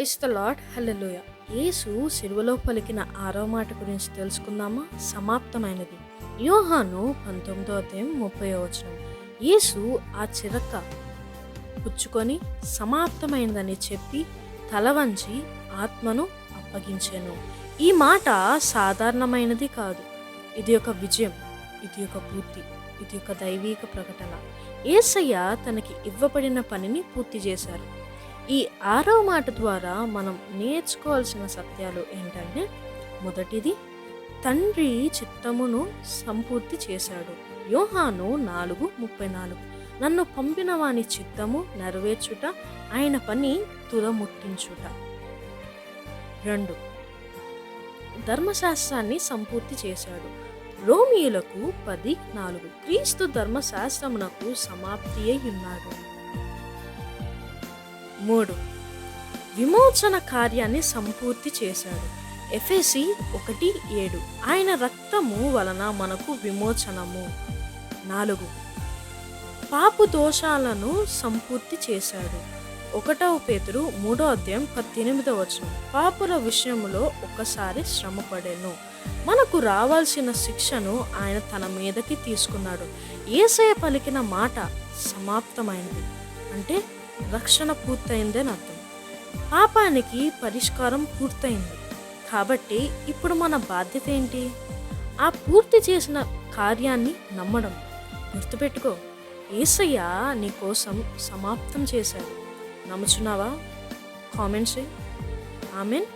Praise the lord. Hallelujah. Yesu సిలువలో పలికిన ఆరో మాట గురించి తెలుసుకుందామా? సమాప్తమైనది. యోహాను 19:30. యేసు ఆ చిరక పుచ్చుకొని సమాప్తమైనదని చెప్పి తల వంచి ఆత్మను అప్పగించెను. ఈ మాట సాధారణమైనది కాదు. ఇది ఒక విజయం, ఇది ఒక పూర్తి, ఇది ఒక దైవీక ప్రకటన. యేసయ్య తనకి ఇవ్వబడిన పనిని పూర్తి చేశారు. ఈ ఆరవ మాట ద్వారా మనం నేర్చుకోవాల్సిన సత్యాలు ఏంటంటే, మొదటిది, తండ్రి చిత్తమును సంపూర్తి చేశాడు. యోహాను 4:34. నన్ను పంపిన వాని చిత్తము నెరవేర్చుట, ఆయన పని తుదముట్టించుట. 2, ధర్మశాస్త్రాన్ని సంపూర్తి చేశాడు. రోమీయులకు 10:4. క్రీస్తు ధర్మశాస్త్రమునకు సమాప్తి అయి ఉన్నాడు. 3, విమోచన కార్యాన్ని సంపూర్తి చేశాడు. ఎఫెసీ 1:7. ఆయన రక్తము వలన మనకు విమోచనము. 4, పాపు దోషాలను సంపూర్తి చేశాడు. 1 పేతురు 3:18. పాపుల విషయములో ఒకసారి శ్రమపడెను, మనకు రావాల్సిన శిక్షను ఆయన తన మీదకి తీసుకున్నాడు. యేసయ్య పలికిన మాట సమాప్తమైనది అంటే రక్షణ పూర్తయిందని అర్థం. పాపానికి పరిష్కారం పూర్తయింది. కాబట్టి ఇప్పుడు మన బాధ్యత ఏంటి? ఆ పూర్తి చేసిన కార్యాన్ని నమ్మడం. గుర్తుపెట్టుకో, యేసయ్య నీ కోసం సమాప్తం చేశాడు. నమ్ముచున్నావా? కామెంట్స్. ఆమెన్.